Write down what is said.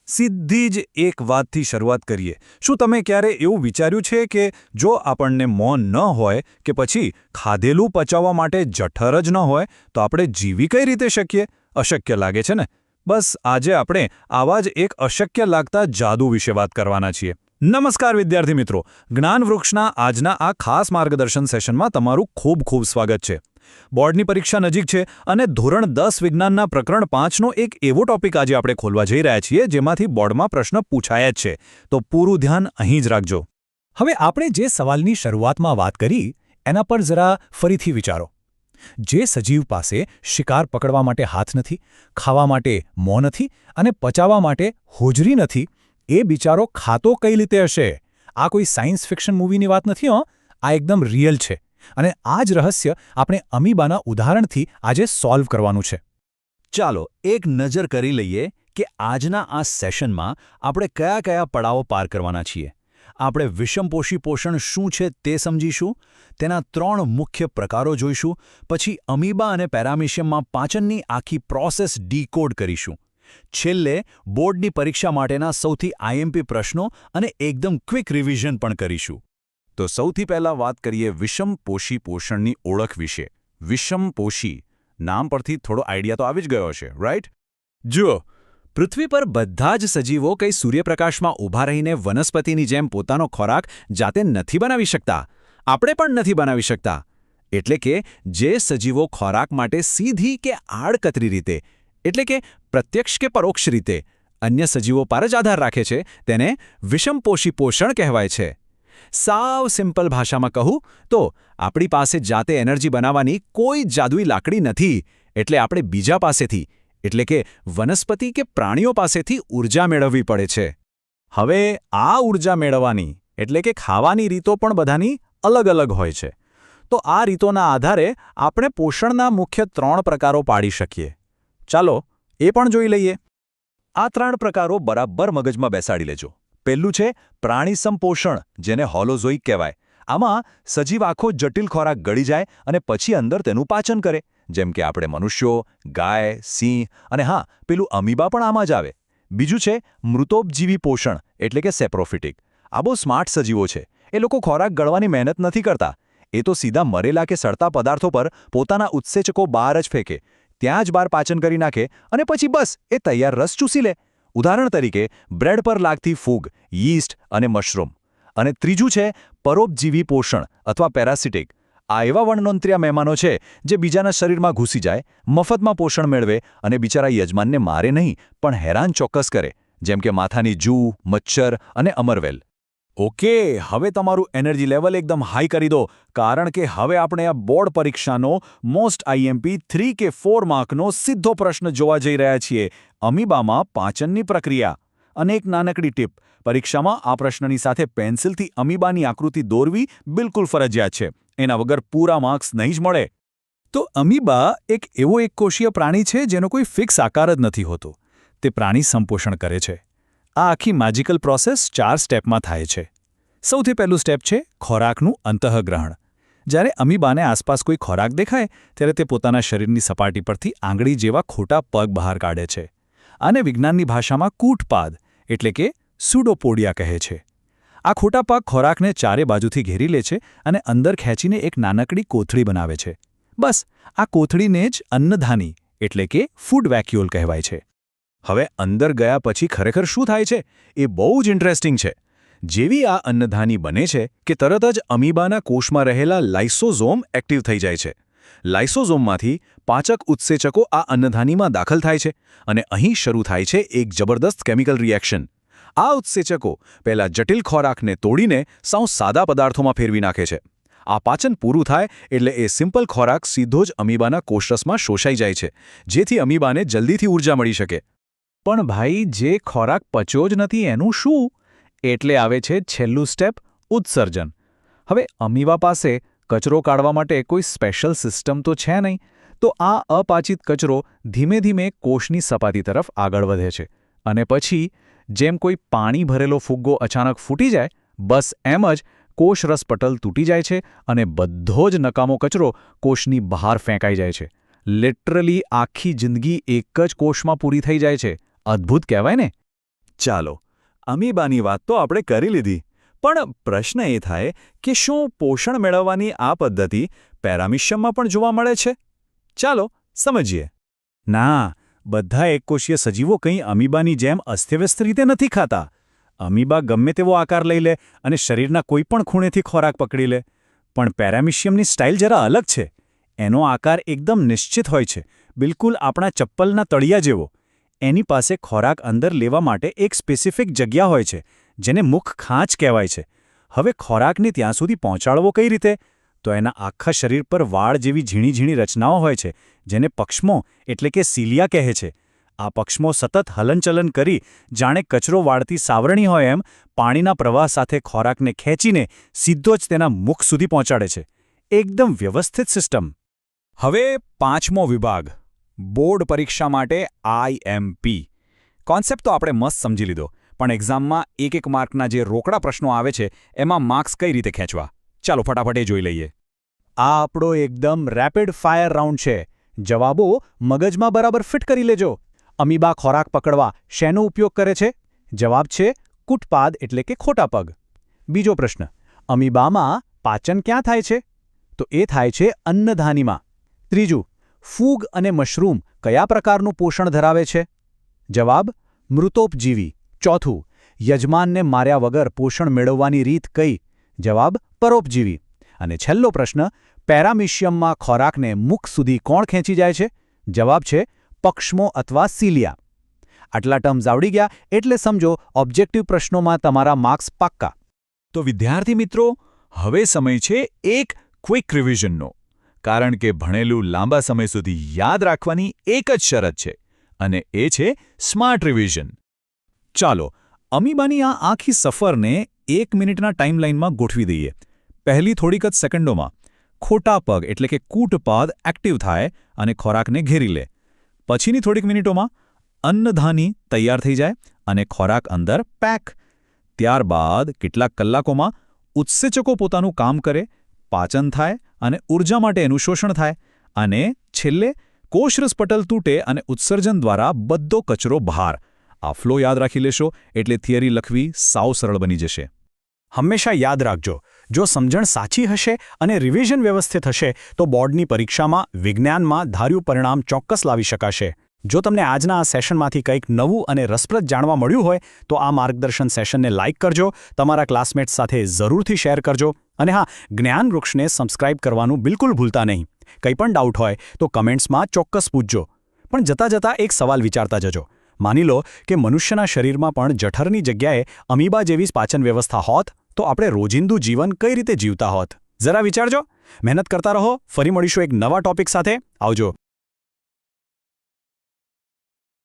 સીધી જ એક વાતથી શરૂઆત કરીએ. શું તમે ક્યારે એવું વિચાર્યું છે કે જો આપણને મોં ન હોય કે પછી ખાધેલું પચાવવા માટે જઠર જ ન હોય તો આપણે જીવી કઈ રીતે શકીએ? અશક્ય લાગે છે ને? બસ આજે આપણે આવા જ એક અશક્ય લાગતા જાદુ વિશે વાત કરવાના છીએ. નમસ્કાર વિદ્યાર્થી મિત્રો, જ્ઞાનવૃક્ષના આજના આ ખાસ માર્ગદર્શન સેશનમાં તમારું ખૂબ ખૂબ સ્વાગત છે. બોર્ડની પરીક્ષા નજીક છે અને ધોરણ 10 વિજ્ઞાનના પ્રકરણ 5નો એક એવો ટોપિક આજે આપણે ખોલવા જઈ રહ્યા છીએ જેમાંથી બોર્ડમાં પ્રશ્ન પૂછાયા જ છે. તો પૂરું ધ્યાન અહીં જ રાખજો. હવે આપણે જે સવાલની શરૂઆતમાં વાત કરી એના પર જરા ફરીથી વિચારો. જે સજીવ પાસે શિકાર પકડવા માટે હાથ નથી, ખાવા માટે મોં નથી અને પચાવવા માટે હોજરી નથી, એ બિચારો ખાતો કઈ રીતે હશે? આ કોઈ સાયન્સ ફિક્શન મૂવીની વાત નથી હો, આ એકદમ રિયલ છે. અને આ જ રહસ્ય આપણે અમીબાના ઉદાહરણથી આજે સોલ્વ કરવાનું છે. ચાલો એક નજર કરી લઈએ કે આજના આ સેશનમાં આપણે કયા કયા પડાવો પાર કરવાના છીએ. આપણે વિષમપોષી પોષણ શું છે તે સમજીશું, તેના 3 મુખ્ય પ્રકારો જોઈશું, પછી અમીબા અને પેરામીશિયમમાં પાચનની આખી પ્રોસેસ ડીકોડ કરીશું. છેલ્લે બોર્ડની પરીક્ષા માટેના સૌથી આઈએમપી પ્રશ્નો અને એકદમ ક્વિક રિવિઝન પણ કરીશું. તો સૌથી પહેલાં વાત કરીએ વિષમપોષી પોષણની ઓળખ વિશે. વિષમપોષી નામ પરથી થોડો આઈડિયા તો આવી જ ગયો હશે, રાઈટ? જુઓ, પૃથ્વી પર બધા જ સજીવો કંઈ સૂર્યપ્રકાશમાં ઊભા રહીને વનસ્પતિની જેમ પોતાનો ખોરાક જાતે નથી બનાવી શકતા. આપણે પણ નથી બનાવી શકતા. એટલે કે જે સજીવો ખોરાક માટે સીધી કે આડકતરી રીતે, એટલે કે પ્રત્યક્ષ કે પરોક્ષ રીતે અન્ય સજીવો પર જ આધાર રાખે છે, તેને વિષમપોષી પોષણ કહેવાય છે. સાવ સિમ્પલ ભાષામાં કહું તો આપણી પાસે જાતે એનર્જી બનાવવાની કોઈ જાદુઈ લાકડી નથી, એટલે આપણે બીજા પાસેથી, એટલે કે વનસ્પતિ કે પ્રાણીઓ પાસેથી ઊર્જા મેળવવી પડે છે. હવે આ ઊર્જા મેળવવાની, એટલે કે ખાવાની રીતો પણ બધાની અલગ અલગ હોય છે. તો આ રીતોના આધારે આપણે પોષણના મુખ્ય 3 પ્રકારો પાડી શકીએ. ચાલો એ પણ જોઈ લઈએ. આ 3 પ્રકારો બરાબર મગજમાં બેસાડી લેજો. પહેલું છે પ્રાણીસમ પોષણ, જેને હોલોઝોઇક કહેવાય. આમાં સજીવ આખો જટિલ ખોરાક ગળી જાય અને પછી અંદર તેનું પાચન કરે, જેમ કે આપણે મનુષ્યો, ગાય, સિંહ અને હા, પેલું અમીબા પણ આમાં જ આવે. બીજું છે મૃતોપજીવી પોષણ, એટલે કે સેપ્રોફિટિક. આ બહુ સ્માર્ટ સજીવો છે. એ લોકો ખોરાક ગળવાની મહેનત નથી કરતા. એ તો સીધા મરેલા કે સડતા પદાર્થો પર પોતાના ઉત્સેચકો બહાર જ ફેંકે, ત્યાં જ બહાર પાચન કરી નાખે અને પછી બસ એ તૈયાર રસ ચૂસી લે. ઉદાહરણ તરીકે બ્રેડ પર લાગતી ફૂગ, યીસ્ટ અને મશરૂમ. અને ત્રીજું છે પરોપજીવી પોષણ અથવા પેરાસિટિક. આ એવા વણનોંત્રિયા મહેમાનો છે જે બીજાના શરીરમાં ઘૂસી જાય, મફતમાં પોષણ મેળવે અને બિચારા યજમાનને મારે નહીં પણ હેરાન ચોક્કસ કરે, જેમ કે માથાની જૂ, મચ્છર અને અમરવેલ. ઓકે, હવે તમારું એનર્જી લેવલ એકદમ હાઈ કરી દો, કારણ કે હવે આપણે આ બોર્ડ પરીક્ષાનો મોસ્ટ આઈએમપી 3 કે 4 માર્કનો સીધો પ્રશ્ન જોવા જઈ રહ્યા છીએ. અમીબામાં પાચનની પ્રક્રિયા. અને એક નાનકડી ટીપ, પરીક્ષામાં આ પ્રશ્નની સાથે પેન્સિલથી અમીબાની આકૃતિ દોરવી બિલકુલ ફરજિયાત છે. એના વગર પૂરા માર્ક્સ નહીં જ મળે. તો અમીબા એક એવો એકકોષીય પ્રાણી છે જેનો કોઈ ફિક્સ આકાર જ નથી હોતો. તે પ્રાણી સંપોષણ કરે છે. આ આખી મેજિકલ પ્રોસેસ 4 સ્ટેપમાં થાય છે. સૌથી પહેલું સ્ટેપ છે ખોરાકનું અંતઃગ્રહણ. જ્યારે અમીબાને આસપાસ કોઈ ખોરાક દેખાય ત્યારે તે પોતાના શરીરની સપાટી પરથી આંગળી જેવા ખોટા પગ બહાર કાઢે છે. આને વિજ્ઞાનની ભાષામાં કૂટપાદ, એટલે કે સ્યુડોપોડિયા કહે છે. આ ખોટા પગ ખોરાકને ચારે બાજુથી ઘેરી લે છે અને અંદર ખેંચીને એક નાનકડી કોથળી બનાવે છે. બસ આ કોથળીને જ અન્નધાની, એટલે કે ફૂડ વેક્યુલ કહેવાય છે. હવે અંદર ગયા પછી ખરેખર શું થાય છે એ બહુ જ ઇન્ટરેસ્ટિંગ છે. જેવી આ અન્નધાની બને છે કે તરત જ અમીબાના કોષમાં રહેલા લાઇસોઝોમ એક્ટિવ થઈ જાય છે. લાઇસોઝોમમાંથી પાચક ઉત્સેચકો આ અન્નધાનીમાં દાખલ થાય છે અને અહીં શરૂ થાય છે એક જબરદસ્ત કેમિકલ રિએક્શન. આ ઉત્સેચકો પહેલા જટિલ ખોરાકને તોડીને સાવ સાદા પદાર્થોમાં ફેરવી નાખે છે. આ પાચન પૂરું થાય એટલે એ સિમ્પલ ખોરાક સીધો જ અમીબાના કોષરસમાં શોષાઈ જાય છે, જેથી અમીબાને જલ્દીથી ઊર્જા મળી શકે. પણ ભાઈ, જે ખોરાક પચ્યો જ નથી એનું શું? એટલે આવે છે છેલ્લું સ્ટેપ, ઉત્સર્જન. હવે અમીબા પાસે કચરો કાઢવા માટે કોઈ સ્પેશિયલ સિસ્ટમ તો છે નહીં, તો આ અપાચિત કચરો ધીમે ધીમે કોષની સપાટી તરફ આગળ વધે છે અને પછી જેમ કોઈ પાણી ભરેલો ફુગ્ગો અચાનક ફૂટી જાય, બસ એમ જ કોષરસપટલ તૂટી જાય છે અને બધો જ નકામો કચરો કોષની બહાર ફેંકાઈ જાય છે. લિટરલી આખી જિંદગી એક જ કોષમાં પૂરી થઈ જાય છે. અદ્ભુત કહેવાય ને? ચાલો, અમીબાની વાત તો આપણે કરી લીધી, પણ પ્રશ્ન એ થાય કે શું પોષણ મેળવવાની આ પદ્ધતિ પેરામિશિયમમાં પણ જોવા મળે છે? ચાલો, સમજીએ. ના, બધા એકકોષીય સજીવો કંઈ અમીબાની જેમ અસ્તવ્યસ્ત રીતે નથી ખાતા. અમીબા ગમે તેવો આકાર લઈ લે અને શરીરના કોઈ પણ ખૂણેથી ખોરાક પકડી લે. પણ પેરામિશિયમની સ્ટાઇલ જરા અલગ છે. એનો આકાર એકદમ નિશ્ચિત હોય છે, બિલકુલ આપણા ચપ્પલના તળિયા જેવો. એની પાસે ખોરાક અંદર લેવા માટે એક સ્પેસિફિક જગ્યા હોય છે, જેને મુખ ખાંચ કહેવાય છે. હવે ખોરાકને ત્યાં સુધી પહોંચાડવો કઈ રીતે? તો એના આખા શરીર પર વાળ જેવી ઝીણી ઝીણી રચનાઓ હોય છે, જેને પક્ષમો એટલે કે સિલિયા કહે છે. આ પક્ષમો સતત હલનચલન કરી જાણે કચરો વાળતી સાવરણી હોય એમ પાણીના પ્રવાહ સાથે ખોરાકને ખેંચીને સીધો જ તેના મુખ સુધી પહોંચાડે છે. એકદમ વ્યવસ્થિત સિસ્ટમ. હવે પાંચમો વિભાગ, બોર્ડ પરીક્ષા માટે IMP. કોન્સેપ્ટ તો આપણે મસ્ત સમજી લીધો, પણ એક્ઝામમાં એક માર્કના જે રોકડા પ્રશ્નો આવે છે એમાં માર્ક્સ કઈ રીતે ખેંચવા? ચાલો ફટાફટ એ જોઈ લઈએ. આ આપણો એકદમ રેપિડ ફાયર રાઉન્ડ છે. જવાબો મગજમાં બરાબર ફિટ કરી લેજો. અમીબા ખોરાક પકડવા શેનો ઉપયોગ કરે છે? જવાબ છે કુટપાદ એટલે કે ખોટા પગ. બીજો પ્રશ્ન, અમીબામાં પાચન ક્યાં થાય છે? તો એ થાય છે અન્નધાનીમાં. ત્રીજું, ફૂગ અને મશરૂમ કયા પ્રકારનું પોષણ ધરાવે છે? જવાબ મૃતોપજીવી. ચોથું, યજમાનને માર્યા વગર પોષણ મેળવવાની રીત કઈ? જવાબ પરોપજીવી. અને છેલ્લો પ્રશ્ન, પેરામિશિયમમાં ખોરાકને મુખ સુધી કોણ ખેંચી જાય છે? જવાબ છે પક્ષમો અથવા સિલિયા. આટલા ટર્મ્સ આવડી ગયા એટલે સમજો ઓબ્જેક્ટિવ પ્રશ્નોમાં તમારા માર્ક્સ પાક્કા. તો વિદ્યાર્થી મિત્રો, હવે સમય છે એક ક્વિક રિવિઝનનો. કારણ કે ભણેલું લાંબા સમય સુધી યાદ રાખવાની એક જ શરત છે, અને એ છે સ્માર્ટ રિવિઝન. ચાલો, અમીબાની આ આખી સફરને 1 મિનિટના ટાઈમલાઈનમાં ગોઠવી દઈએ. પહેલી થોડીક જ સેકન્ડોમાં ખોટા પગ એટલે કે કૂટપાદ એક્ટિવ થાય અને ખોરાકને ઘેરી લે. પછીની થોડીક મિનિટોમાં અન્નધાની તૈયાર થઈ જાય અને ખોરાક અંદર પેક. ત્યારબાદ કેટલાક કલાકોમાં ઉત્સેચકો પોતાનું કામ કરે, પાચન થાય અને ઊર્જા માટે એનું શોષણ થાય. અને છેલ્લે કોષરસ પટલ તૂટે અને ઉત્સર્જન દ્વારા બધો કચરો બહાર. આ ફ્લો યાદ રાખી લેશો એટલે થિયરી લખવી સાવ સરળ બની જશે. હંમેશા યાદ રાખજો, જો સમજણ સાચી હશે અને રિવિઝન વ્યવસ્થિત હશે તો બોર્ડની પરીક્ષામાં વિજ્ઞાનમાં ધાર્યું પરિણામ ચોક્કસ લાવી શકાશે. જો તમને આજના આ સેશનમાંથી કંઈક નવું અને રસપ્રદ જાણવા મળ્યું હોય તો આ માર્ગદર્શન સેશનને લાઇક કરજો, તમારા ક્લાસમેટ્સ સાથે જરૂરથી શેર કરજો અને હા, જ્ઞાન વૃક્ષને સબસ્ક્રાઇબ કરવાનું બિલકુલ ભૂલતા નહીં. કંઈ પણ ડાઉટ હોય તો કમેન્ટ્સમાં ચોક્કસ પૂછજો. પણ જતાં જતાં એક સવાલ વિચારતા જજો. માની લો કે મનુષ્યના શરીરમાં પણ જઠરની જગ્યાએ અમીબા જેવી પાચન વ્યવસ્થા હોત તો આપણે રોજિંદુ જીવન કઈ રીતે જીવતા હોત? જરા વિચારજો. મહેનત કરતા રહો. ફરી મળીશું એક નવા ટોપિક સાથે. આવજો.